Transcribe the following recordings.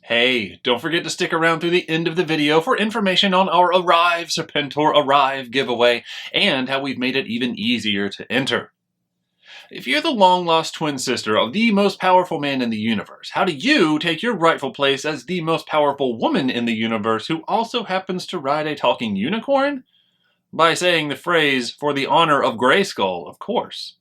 Hey, don't forget to stick around through the end of the video for information on our Arrive Serpentor Arrive giveaway and how we've made it even easier to enter. If you're the long-lost twin sister of the most powerful man in the universe, how do you take your rightful place as the most powerful woman in the universe who also happens to ride a talking unicorn? By saying the phrase, "for the honor of Grayskull," of course.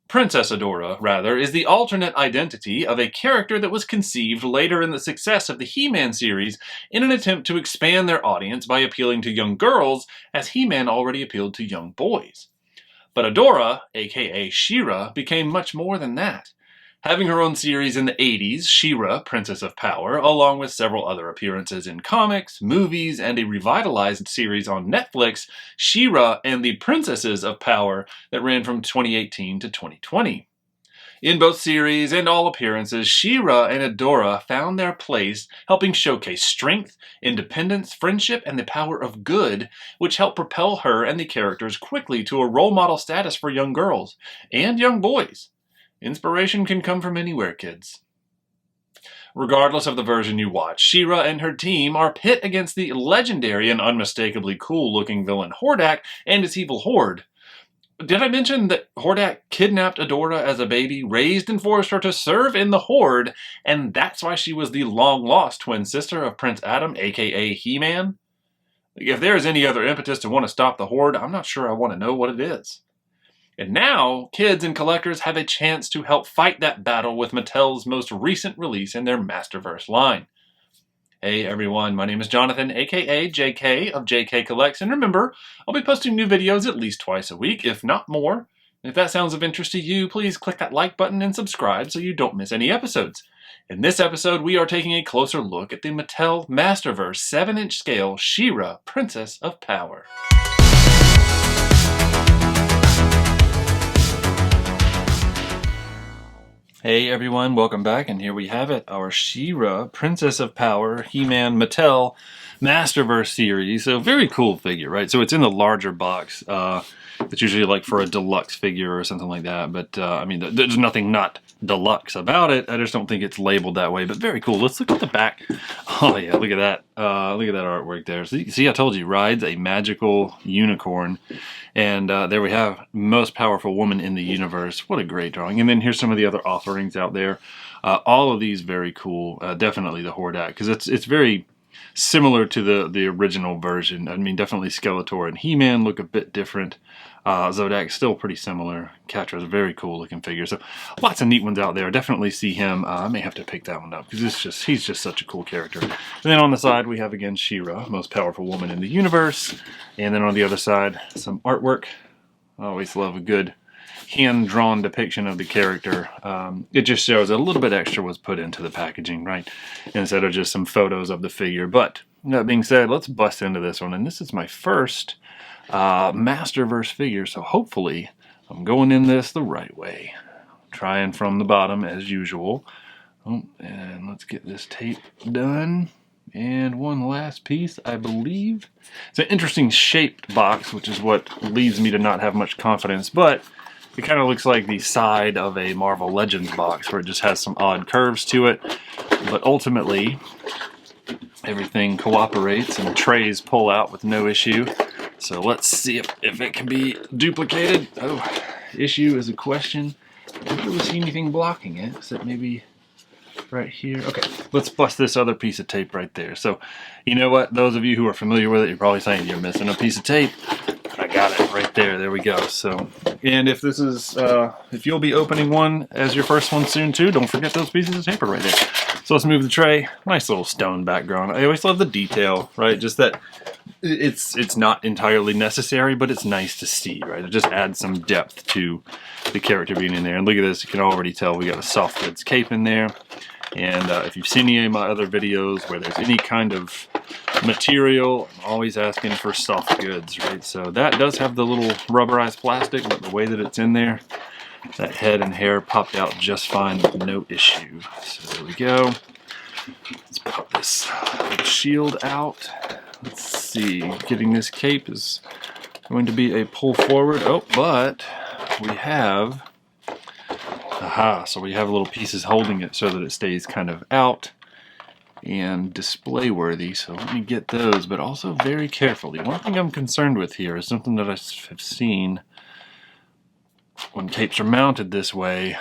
Princess Adora, rather, is the alternate identity of a character that was conceived later in the success of the He-Man series in an attempt to expand their audience by appealing to young girls, as He-Man already appealed to young boys. But Adora, aka She-Ra, became much more than that. Having her own series in the 80s, She-Ra, Princess of Power, along with several other appearances in comics, movies, and a revitalized series on Netflix, She-Ra and the Princesses of Power, that ran from 2018 to 2020. In both series and all appearances, She-Ra and Adora found their place, helping showcase strength, independence, friendship, and the power of good, which helped propel her and the characters quickly to a role model status for young girls and young boys. Inspiration can come from anywhere, kids. Regardless of the version you watch, She-Ra and her team are pit against the legendary and unmistakably cool-looking villain Hordak and his evil horde. Did I mention that Hordak kidnapped Adora as a baby, raised and forced her to serve in the Horde, and that's why she was the long-lost twin sister of Prince Adam, aka He-Man? If there is any other impetus to want to stop the Horde, I'm not sure I want to know what it is. And now, kids and collectors have a chance to help fight that battle with Mattel's most recent release in their Masterverse line. Hey everyone, my name is Jonathan, aka JK of JK Collects, and remember, I'll be posting new videos at least twice a week, if not more. And if that sounds of interest to you, please click that like button and subscribe so you don't miss any episodes. In this episode, we are taking a closer look at the Mattel Masterverse 7-inch scale She-Ra, Princess of Power. Hey everyone, welcome back, and here we have it, our She-Ra, Princess of Power, He-Man Mattel Masterverse series. So very cool figure, right? So it's in the larger box. It's usually like for a deluxe figure or something like that, but I mean, there's nothing not deluxe about it. I just don't think it's labeled that way, but very cool. Let's look at the back. Oh yeah, look at that. Look at that artwork there. See, I told you, rides a magical unicorn. And there we have most powerful woman in the universe. What a great drawing. And then here's some of the other offerings out there. All of these very cool. Definitely the Hordak, because it's very similar to the original version. I mean, definitely Skeletor and He-Man look a bit different. Zodak's still pretty similar. Catra's a very cool looking figure. So lots of neat ones out there. Definitely see him. I may have to pick that one up because he's just such a cool character. And then on the side we have again She-Ra, most powerful woman in the universe. And then on the other side, some artwork. I always love a good hand-drawn depiction of the character. It just shows a little bit extra was put into the packaging, right? Instead of just some photos of the figure. But that being said, let's bust into this one. And this is my first Masterverse figure, so hopefully I'm going in this the right way. Trying from the bottom as usual. Oh, and let's get this tape done. And one last piece, I believe. It's an interesting shaped box, which is what leads me to not have much confidence, but it kind of looks like the side of a Marvel Legends box where it just has some odd curves to it. But ultimately, everything cooperates and trays pull out with no issue. So let's see if it can be duplicated. Oh, issue is a question. I don't really see anything blocking it, except maybe right here. Okay, let's bust this other piece of tape right there. So, you know what? Those of you who are familiar with it, you're probably saying you're missing a piece of tape. I got it right there. There we go. So, and if this is, if you'll be opening one as your first one soon too, don't forget those pieces of paper right there. So let's move the tray. Nice little stone background. I always love the detail, right? Just that it's not entirely necessary, but it's nice to see, right? It just adds some depth to the character being in there. And look at this, you can already tell we got a soft goods cape in there. And if you've seen any of my other videos where there's any kind of material, I'm always asking for soft goods, right? So that does have the little rubberized plastic, but the way that it's in there, that head and hair popped out just fine with no issue. So there we go. Let's pop this shield out. Let's see, getting this cape is going to be a pull forward. Oh, but we have Aha, so we have little pieces holding it so that it stays kind of out and display worthy. So let me get those, but also very carefully. One thing I'm concerned with here is something that I have seen when capes are mounted this way,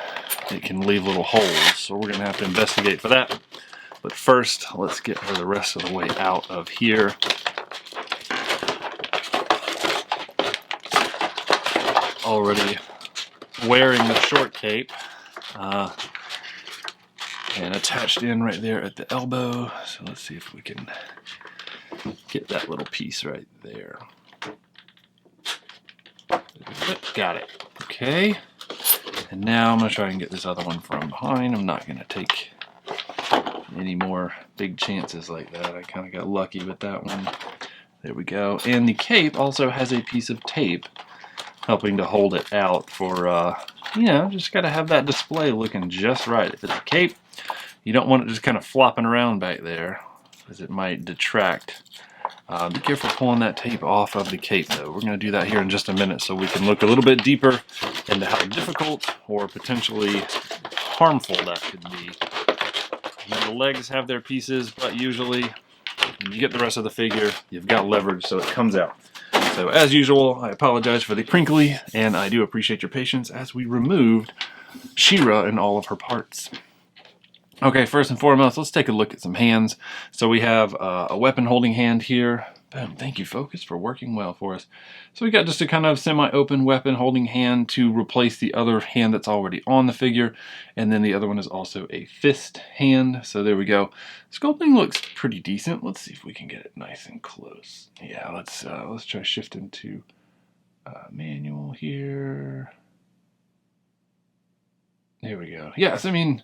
it can leave little holes. So we're going to have to investigate for that. But first, let's get her the rest of the way out of here. Already wearing the short cape and attached in right there at the elbow. So let's see if we can get that little piece right there. Got it. Okay. And now I'm going to try and get this other one from behind. I'm not going to take any more big chances like that. I kind of got lucky with that one. There we go. And the cape also has a piece of tape helping to hold it out for, you know, just got to have that display looking just right. If it's a cape, you don't want it just kind of flopping around back there, because it might detract. Be careful pulling that tape off of the cape, though. We're going to do that here in just a minute so we can look a little bit deeper into how difficult or potentially harmful that could be. Now, the legs have their pieces, but usually when you get the rest of the figure, you've got leverage so it comes out. So as usual, I apologize for the crinkly, and I do appreciate your patience as we removed She-Ra and all of her parts. Okay, first and foremost, let's take a look at some hands. So we have a weapon holding hand here. Boom, thank you, Focus, for working well for us. So we got just a kind of semi-open weapon holding hand to replace the other hand that's already on the figure. And then the other one is also a fist hand. So there we go. Sculpting looks pretty decent. Let's see if we can get it nice and close. Yeah, let's try shifting to manual here. There we go. Yes, I mean,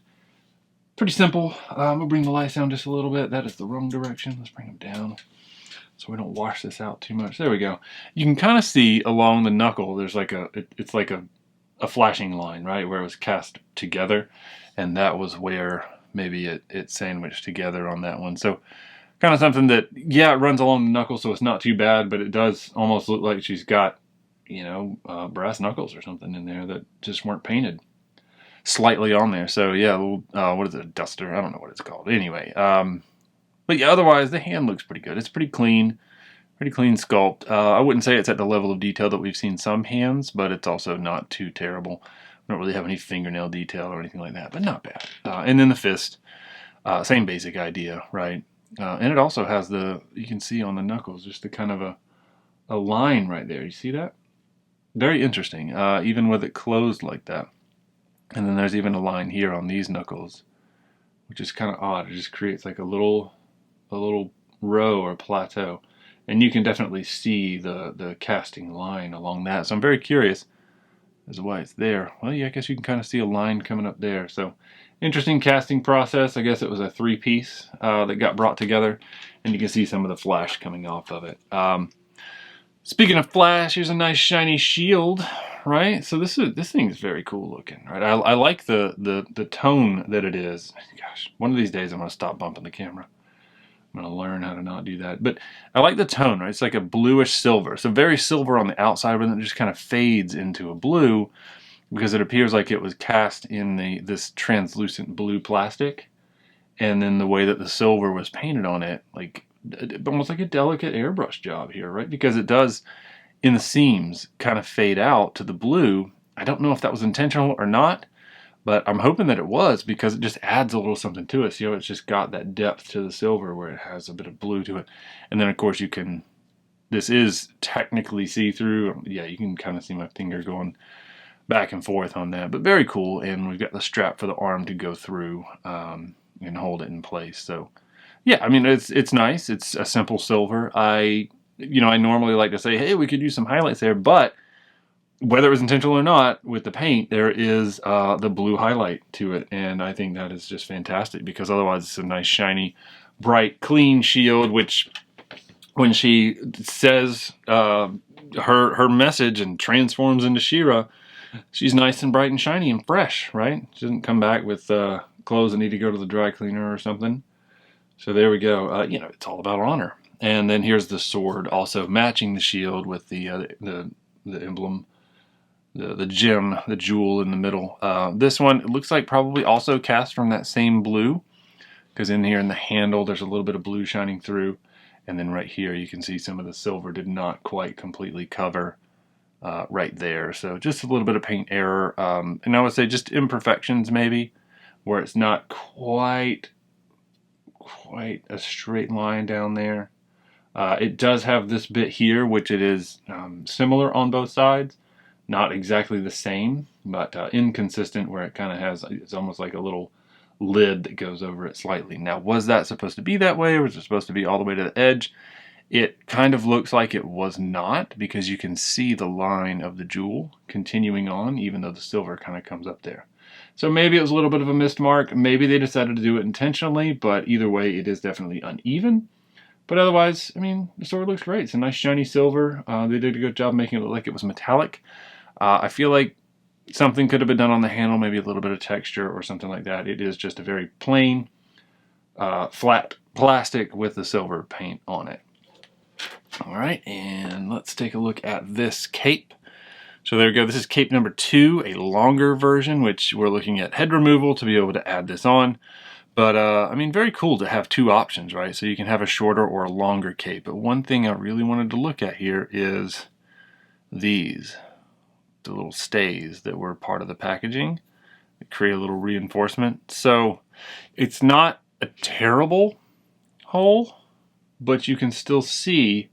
pretty simple. We'll bring the lights down just a little bit. That is the wrong direction. Let's bring them down so we don't wash this out too much. There we go. You can kind of see along the knuckle, there's like it's like a flashing line, right, where it was cast together, and that was where maybe it sandwiched together on that one. So kind of something that, yeah, it runs along the knuckle, so it's not too bad, but it does almost look like she's got, you know, brass knuckles or something in there that just weren't painted slightly on there. So yeah, what is it, a duster? I don't know what it's called. Anyway, but yeah, otherwise the hand looks pretty good. It's pretty clean sculpt. I wouldn't say it's at the level of detail that we've seen some hands, but it's also not too terrible. We don't really have any fingernail detail or anything like that, but not bad. And then the fist, same basic idea, right? And it also has you can see on the knuckles, just the kind of a line right there. You see that? Very interesting, even with it closed like that. And then there's even a line here on these knuckles, which is kind of odd. It just creates like a little row or plateau. And you can definitely see the casting line along that. So I'm very curious as to why it's there. Well, yeah, I guess you can kind of see a line coming up there. So interesting casting process. I guess it was a 3-piece that got brought together. And you can see some of the flash coming off of it. Speaking of flash, here's a nice shiny shield, right? So this thing is very cool looking, right? I like the tone that it is. Gosh, one of these days I'm going to stop bumping the camera. I'm going to learn how to not do that. But I like the tone, right? It's like a bluish silver. So very silver on the outside, but then it just kind of fades into a blue because it appears like it was cast in this translucent blue plastic. And then the way that the silver was painted on it, like almost like a delicate airbrush job here, right? Because it does, in the seams, kind of fade out to the blue. I don't know if that was intentional or not, but I'm hoping that it was, because it just adds a little something to it. So, you know, it's just got that depth to the silver where it has a bit of blue to it. And then, of course, this is technically see-through. Yeah, you can kind of see my finger going back and forth on that, but very cool. And we've got the strap for the arm to go through and hold it in place. So, yeah, I mean, it's nice. It's a simple silver. I normally like to say, hey, we could use some highlights there, but whether it was intentional or not, with the paint, there is the blue highlight to it, and I think that is just fantastic, because otherwise it's a nice, shiny, bright, clean shield, which when she says her message and transforms into She-Ra, she's nice and bright and shiny and fresh, right? She doesn't come back with clothes that need to go to the dry cleaner or something. So there we go. It's all about honor. And then here's the sword, also matching the shield with the emblem the gem, the jewel in the middle. This one, it looks like probably also cast from that same blue, because in here in the handle there's a little bit of blue shining through, and then right here you can see some of the silver did not quite completely cover right there. So just a little bit of paint error, and I would say just imperfections maybe, where it's not quite a straight line down there. It does have this bit here, which it is similar on both sides. Not exactly the same, but inconsistent, where it kind of has, it's almost like a little lid that goes over it slightly. Now, was that supposed to be that way, or was it supposed to be all the way to the edge? It kind of looks like it was not, because you can see the line of the jewel continuing on, even though the silver kind of comes up there. So maybe it was a little bit of a missed mark. Maybe they decided to do it intentionally, but either way, it is definitely uneven. But otherwise, I mean, the sword looks great. It's a nice shiny silver. They did a good job making it look like it was metallic. I feel like something could have been done on the handle, maybe a little bit of texture or something like that. It is just a very plain, flat plastic with the silver paint on it. All right, and let's take a look at this cape. So there we go. This is cape number 2, a longer version, which we're looking at head removal to be able to add this on. But, I mean, very cool to have 2 options, right? So you can have a shorter or a longer cape. But one thing I really wanted to look at here is these, the little stays that were part of the packaging that create a little reinforcement. So it's not a terrible hole, but you can still see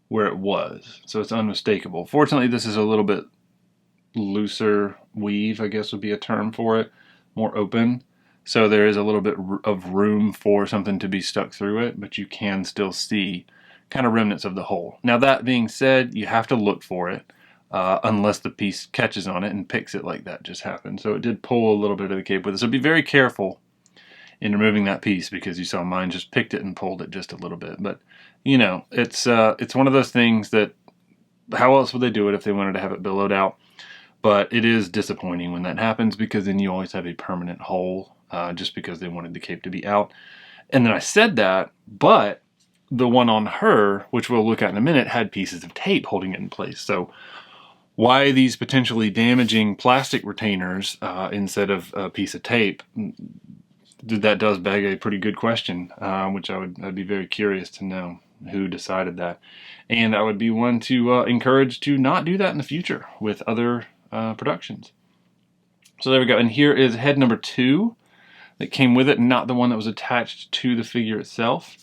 where it was. So it's unmistakable. Fortunately, this is a little bit looser weave, I guess would be a term for it, more open. So there is a little bit of room for something to be stuck through it, but you can still see kind of remnants of the hole. Now that being said, you have to look for it unless the piece catches on it and picks it like that just happened. So it did pull a little bit of the cape with it. So be very careful in removing that piece, because you saw mine just picked it and pulled it just a little bit. But you know, it's one of those things that how else would they do it if they wanted to have it billowed out? But it is disappointing when that happens, because then you always have a permanent hole just because they wanted the cape to be out. And then I said that, but the one on her, which we'll look at in a minute, had pieces of tape holding it in place. So why these potentially damaging plastic retainers instead of a piece of tape? That does beg a pretty good question, which I'd be very curious to know who decided that. And I would be one to encourage to not do that in the future with other productions. So there we go. And here is head number 2 that came with it, not the one that was attached to the figure itself.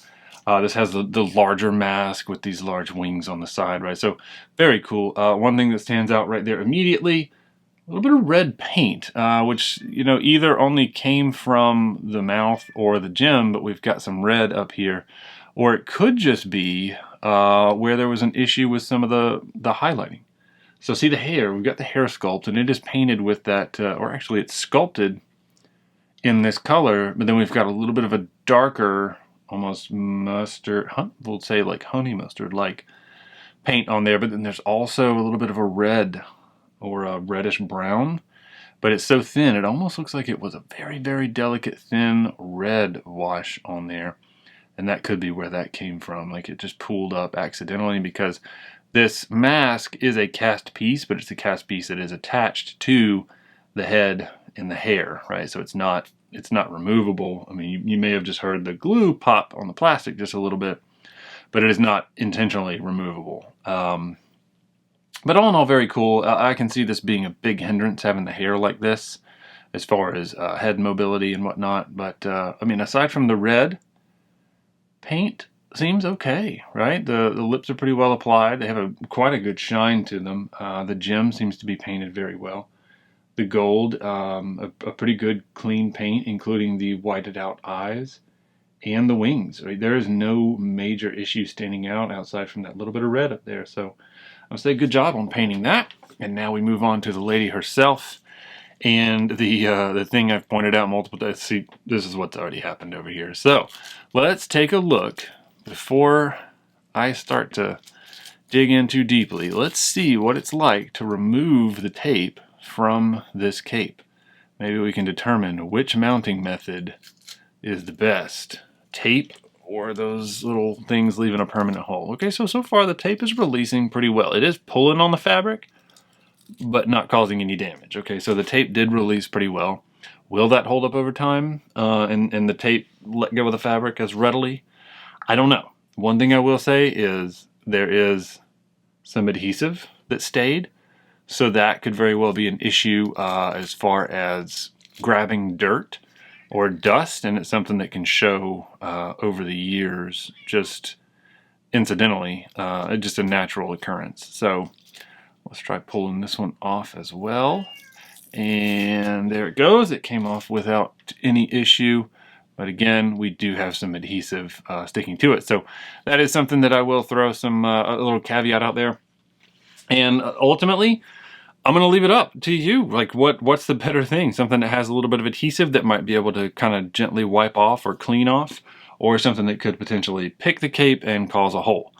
This has the larger mask with these large wings on the side, right? So very cool. One thing that stands out right there immediately, a little bit of red paint, which, you know, either only came from the mouth or the gem, but we've got some red up here. Or it could just be where there was an issue with some of the highlighting. So see the hair, we've got the hair sculpt, and it is painted with that, or actually it's sculpted in this color, but then we've got a little bit of a darker, almost mustard, we'll say like honey mustard-like paint on there, but then there's also a little bit of a red or a reddish brown, but it's so thin it almost looks like it was a very, very delicate thin red wash on there, and that could be where that came from. Like it just pooled up accidentally, because this mask is a cast piece, but it's a cast piece that is attached to the head and the hair, right? So it's not removable. I mean, you may have just heard the glue pop on the plastic just a little bit, but it is not intentionally removable. But all in all, very cool. I can see this being a big hindrance, having the hair like this, as far as head mobility and whatnot. But, I mean, aside from the red, paint seems okay, right? The lips are pretty well applied. They have quite a good shine to them. The gem seems to be painted very well. The gold, a pretty good clean paint, including the whited out eyes and the wings. Right? There is no major issue standing out outside from that little bit of red up there. So I would say good job on painting that. And now we move on to the lady herself. And the thing I've pointed out multiple times. See, this is what's already happened over here. So let's take a look before I start to dig in too deeply. Let's see what it's like to remove the tape from this cape. Maybe we can determine which mounting method is the best. Tape or those little things leaving a permanent hole. Okay, so far the tape is releasing pretty well. It is pulling on the fabric, but not causing any damage. Okay, so the tape did release pretty well. Will that hold up over time and the tape let go of the fabric as readily? I don't know. One thing I will say is there is some adhesive that stayed, so that could very well be an issue as far as grabbing dirt or dust, and it's something that can show over the years, just incidentally, just a natural occurrence. So let's try pulling this one off as well. And there it goes. It came off without any issue. But again, we do have some adhesive sticking to it. So that is something that I will throw some a little caveat out there. And ultimately, I'm going to leave it up to you. Like, what's the better thing? Something that has a little bit of adhesive that might be able to kind of gently wipe off or clean off, or something that could potentially pick the cape and cause a hole.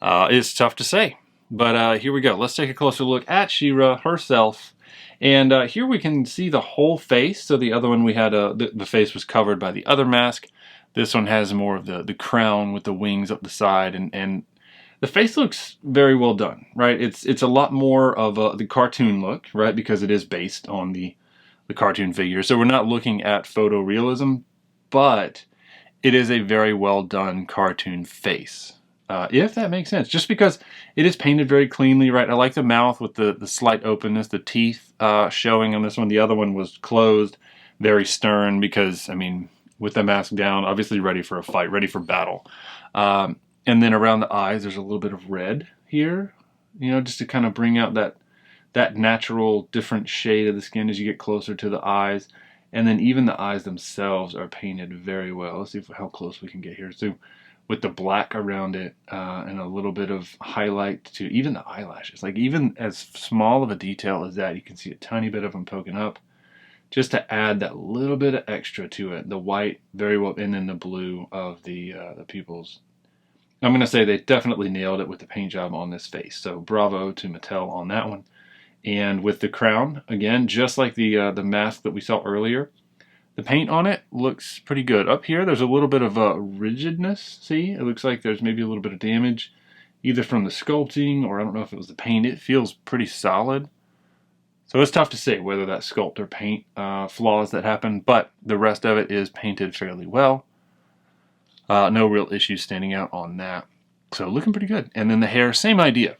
It's tough to say. But here we go. Let's take a closer look at She-Ra herself. And here we can see the whole face. So the other one we had, the face was covered by the other mask. This one has more of the crown with the wings up the side, and the face looks very well done, right? It's a lot more of the cartoon look, right? Because it is based on the cartoon figure. So we're not looking at photorealism, but it is a very well done cartoon face. If that makes sense, just because it is painted very cleanly, right? I like the mouth with the slight openness, the teeth showing on this one. The other one was closed, very stern, because, I mean, with the mask down, obviously ready for a fight, ready for battle. And then around the eyes, there's a little bit of red here, you know, just to kind of bring out that natural different shade of the skin as you get closer to the eyes. And then even the eyes themselves are painted very well. Let's see how close we can get here. So with the black around it and a little bit of highlight to even the eyelashes. Like, even as small of a detail as that, you can see a tiny bit of them poking up, just to add that little bit of extra to it. The white very well, and then the blue of the pupils. I'm going to say they definitely nailed it with the paint job on this face. So bravo to Mattel on that one. And with the crown, again, just like the mask that we saw earlier, the paint on it looks pretty good. Up here, there's a little bit of rigidness. See, it looks like there's maybe a little bit of damage, either from the sculpting, or I don't know if it was the paint. It feels pretty solid. So it's tough to say whether that's sculpt or paint flaws that happen, but the rest of it is painted fairly well. No real issues standing out on that. So looking pretty good. And then the hair, same idea,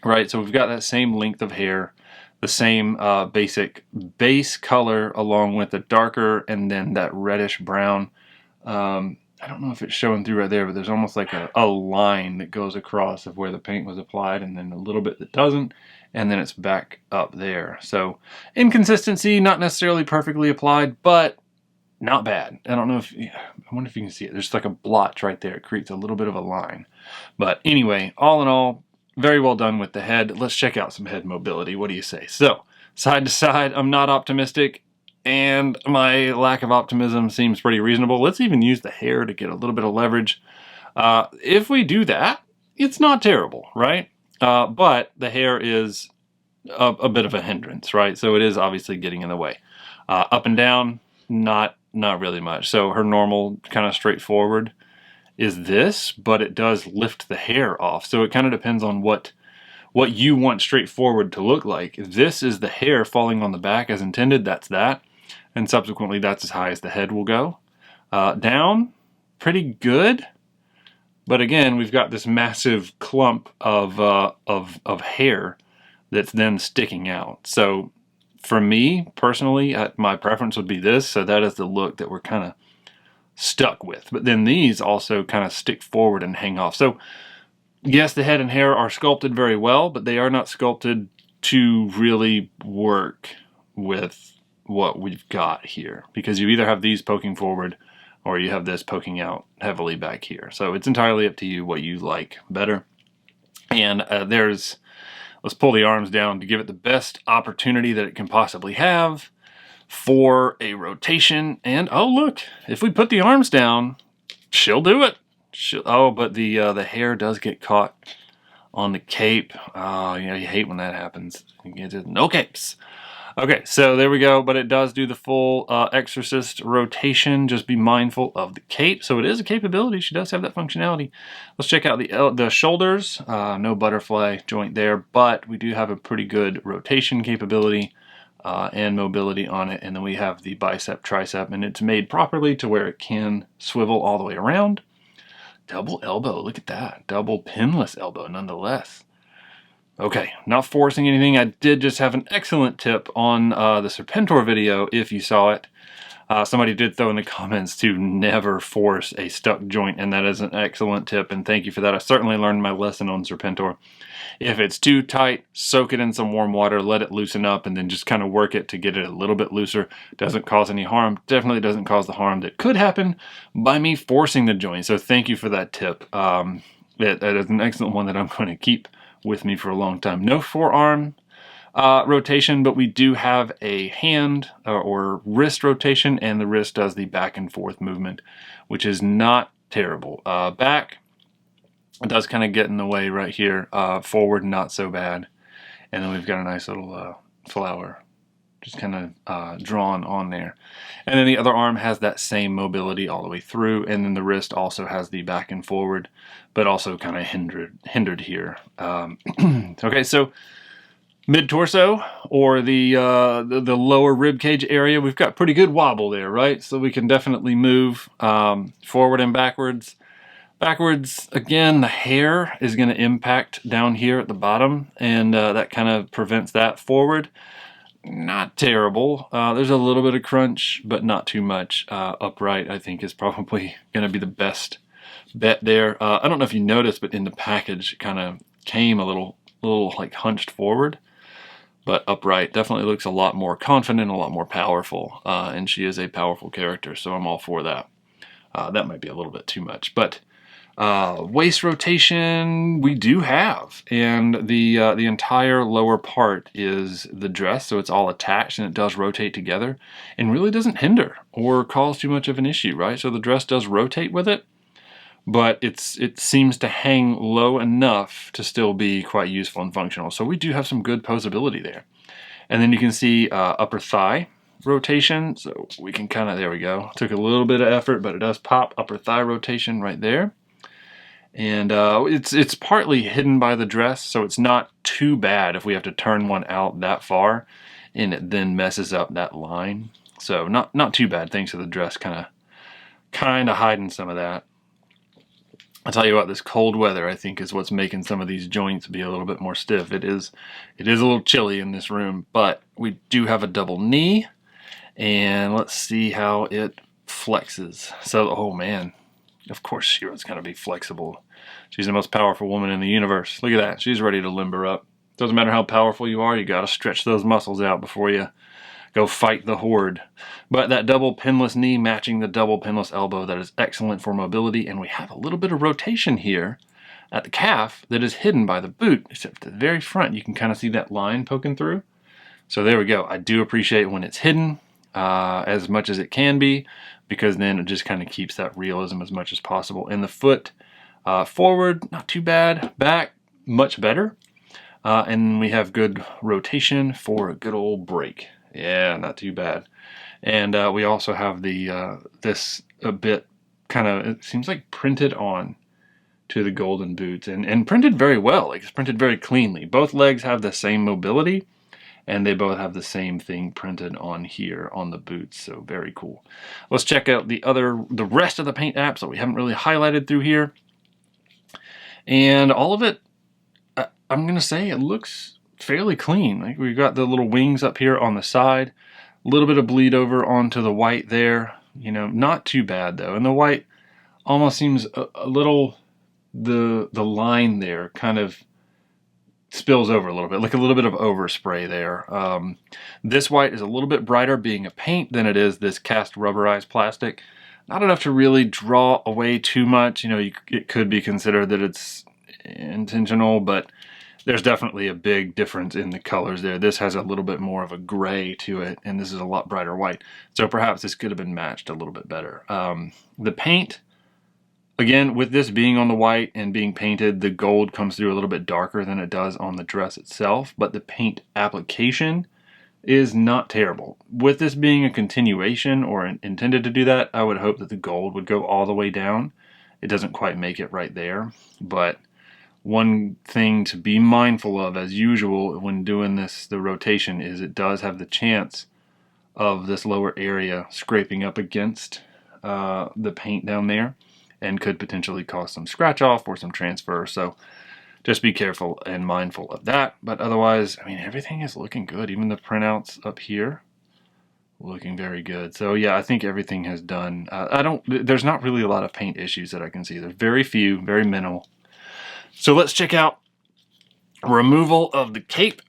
right? So we've got that same length of hair, the same basic base color, along with the darker and then that reddish brown. I don't know if it's showing through right there, but there's almost like a line that goes across of where the paint was applied, and then a little bit that doesn't, and then it's back up there. So inconsistency, not necessarily perfectly applied, but not bad. I don't know if, I wonder if you can see it. There's like a blotch right there. It creates a little bit of a line. But anyway, all in all, very well done with the head. Let's check out some head mobility. What do you say? So, side to side, I'm not optimistic, and my lack of optimism seems pretty reasonable. Let's even use the hair to get a little bit of leverage. If we do that, it's not terrible, right? But the hair is a bit of a hindrance, right? So it is obviously getting in the way. Up and down, not really much. So her normal kind of straightforward is this, but it does lift the hair off. So it kind of depends on what you want straightforward to look like. If this is the hair falling on the back as intended, that's that. And subsequently, that's as high as the head will go. Down, pretty good. But again, we've got this massive clump of hair that's then sticking out. So for me, personally, my preference would be this. So that is the look that we're kind of stuck with. But then these also kind of stick forward and hang off. So yes, the head and hair are sculpted very well, but they are not sculpted to really work with what we've got here, because you either have these poking forward or you have this poking out heavily back here. So it's entirely up to you what you like better. And let's pull the arms down to give it the best opportunity that it can possibly have for a rotation. And oh, look, if we put the arms down, she'll do it. But the hair does get caught on the cape. You hate when that happens. No capes. Okay, so there we go, but it does do the full Exorcist rotation. Just be mindful of the cape. So it is a capability. She does have that functionality. Let's check out the shoulders. No butterfly joint there, but we do have a pretty good rotation capability and mobility on it. And then we have the bicep, tricep, and it's made properly to where it can swivel all the way around. Double elbow, look at that. Double pinless elbow nonetheless. Okay, not forcing anything. I did just have an excellent tip on the Serpentor video, if you saw it. Somebody did throw in the comments to never force a stuck joint, and that is an excellent tip, and thank you for that. I certainly learned my lesson on Serpentor. If it's too tight, soak it in some warm water, let it loosen up, and then just kind of work it to get it a little bit looser. Doesn't cause any harm. Definitely doesn't cause the harm that could happen by me forcing the joint. So thank you for that tip. That is an excellent one that I'm going to keep with me for a long time. No forearm rotation, but we do have a hand or wrist rotation, and the wrist does the back and forth movement, which is not terrible. Back, it does kind of get in the way right here. Forward, not so bad. And then we've got a nice little flower just kind of drawn on there. And then the other arm has that same mobility all the way through, and then the wrist also has the back and forward, but also kind of hindered here. Okay, so mid-torso or the lower rib cage area, we've got pretty good wobble there, right? So we can definitely move forward and backwards. Backwards, again, the hair is going to impact down here at the bottom, and that kind of prevents that. Forward, not terrible. There's a little bit of crunch, but not too much. Upright, I think, is probably going to be the best bet there. I don't know if you noticed, but in the package, it kind of came a little like hunched forward, but upright. Definitely looks a lot more confident, a lot more powerful, and she is a powerful character, so I'm all for that. That might be a little bit too much, but waist rotation we do have, and the entire lower part is the dress, so it's all attached and it does rotate together and really doesn't hinder or cause too much of an issue, right? So the dress does rotate with it, but it seems to hang low enough to still be quite useful and functional. So we do have some good posability there. And then you can see upper thigh rotation, so we can kind of, there we go. Took a little bit of effort, but it does pop. Upper thigh rotation right there. And it's partly hidden by the dress, so it's not too bad if we have to turn one out that far and it then messes up that line. So not too bad thanks to the dress kind of hiding some of that. I'll tell you what, this cold weather I think is what's making some of these joints be a little bit more stiff. It is a little chilly in this room, but we do have a double knee, and let's see how it flexes. So, oh man, of course She-Ra's going to be flexible. She's the most powerful woman in the universe. Look at that. She's ready to limber up. Doesn't matter how powerful you are, you got to stretch those muscles out before you go fight the horde. But that double pinless knee matching the double pinless elbow, that is excellent for mobility, and we have a little bit of rotation here at the calf that is hidden by the boot, except at the very front you can kind of see that line poking through. So there we go. I do appreciate when it's hidden as much as it can be, because then it just kind of keeps that realism as much as possible. And the foot forward, not too bad. Back, much better. And we have good rotation for a good old break. Yeah, not too bad. And we also have the this a bit kind of, it seems like printed on to the golden boots, and printed very well. Like, it's printed very cleanly. Both legs have the same mobility, and they both have the same thing printed on here on the boots, so very cool. Let's check out the rest of the paint apps that we haven't really highlighted through here. And all of it, I'm gonna say it looks fairly clean. Like, we've got the little wings up here on the side, a little bit of bleed over onto the white there, you know, not too bad though. And the white almost seems a little, the line there kind of spills over a little bit, like a little bit of overspray there. This white is a little bit brighter being a paint than it is this cast rubberized plastic. Not enough to really draw away too much. You know, it could be considered that it's intentional, but there's definitely a big difference in the colors there. This has a little bit more of a gray to it, and this is a lot brighter white. So perhaps this could have been matched a little bit better. The paint, again, with this being on the white and being painted, the gold comes through a little bit darker than it does on the dress itself, but the paint application is not terrible. With this being a continuation or intended to do that, I would hope that the gold would go all the way down. It doesn't quite make it right there, but one thing to be mindful of, as usual, when doing this, the rotation, is it does have the chance of this lower area scraping up against the paint down there and could potentially cause some scratch off or some transfer. So just be careful and mindful of that. But otherwise, I mean, everything is looking good. Even the printouts up here looking very good. So yeah, I think everything has done. There's not really a lot of paint issues that I can see. There's very few, very minimal. So let's check out removal of the cape.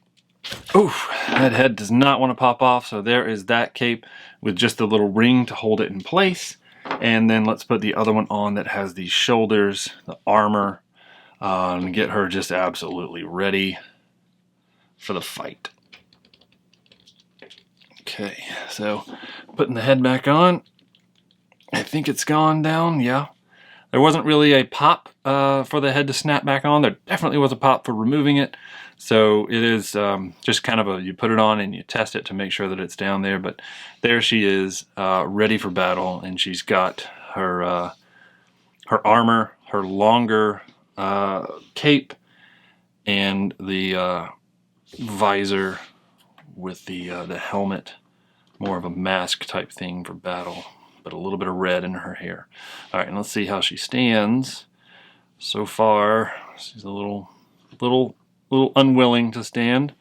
Oof, that head does not want to pop off. So there is that cape with just the little ring to hold it in place. And then let's put the other one on that has the shoulders, the armor, and get her just absolutely ready for the fight. Okay, so putting the head back on. I think it's gone down, yeah. There wasn't really a pop for the head to snap back on. There definitely was a pop for removing it. So it is just kind of you put it on and you test it to make sure that it's down there. But there she is, ready for battle, and she's got her her armor, her longer cape, and the visor with the helmet, more of a mask type thing for battle, but a little bit of red in her hair. All right, and let's see how she stands. So far, she's a little unwilling to stand,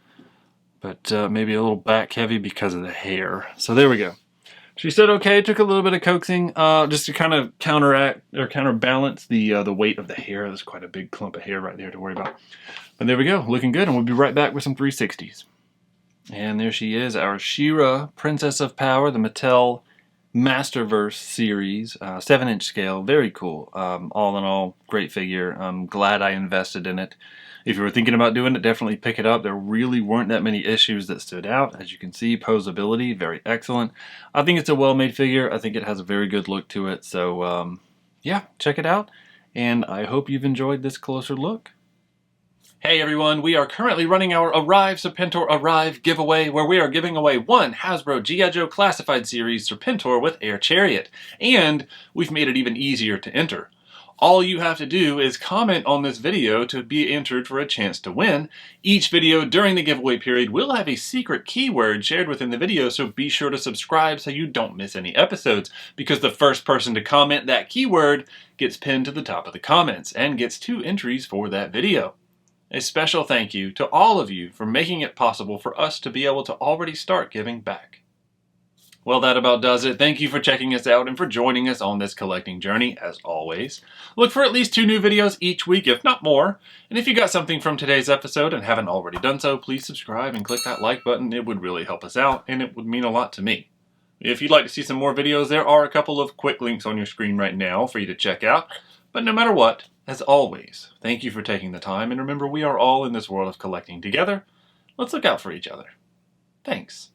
but maybe a little back heavy because of the hair. So there we go. She said okay. Took a little bit of coaxing just to kind of counteract or counterbalance the weight of the hair. There's quite a big clump of hair right there to worry about. But there we go, looking good, and we'll be right back with some 360s. And there she is, our She-Ra, Princess of Power, the Mattel Masterverse series, 7-inch scale, very cool. All in all, great figure. I'm glad I invested in it. If you were thinking about doing it, definitely pick it up. There really weren't that many issues that stood out. As you can see, posability, very excellent. I think it's a well-made figure. I think it has a very good look to it. So, yeah, check it out. And I hope you've enjoyed this closer look. Hey everyone, we are currently running our Arrive Serpentor Arrive giveaway, where we are giving away one Hasbro G.I. Joe Classified Series Serpentor with Air Chariot. And we've made it even easier to enter. All you have to do is comment on this video to be entered for a chance to win. Each video during the giveaway period will have a secret keyword shared within the video, so be sure to subscribe so you don't miss any episodes, because the first person to comment that keyword gets pinned to the top of the comments and gets 2 entries for that video. A special thank you to all of you for making it possible for us to be able to already start giving back. Well, that about does it. Thank you for checking us out and for joining us on this collecting journey, as always. Look for at least 2 new videos each week, if not more. And if you got something from today's episode and haven't already done so, please subscribe and click that like button. It would really help us out, and it would mean a lot to me. If you'd like to see some more videos, there are a couple of quick links on your screen right now for you to check out. But no matter what, as always, thank you for taking the time, and remember, we are all in this world of collecting together. Let's look out for each other. Thanks.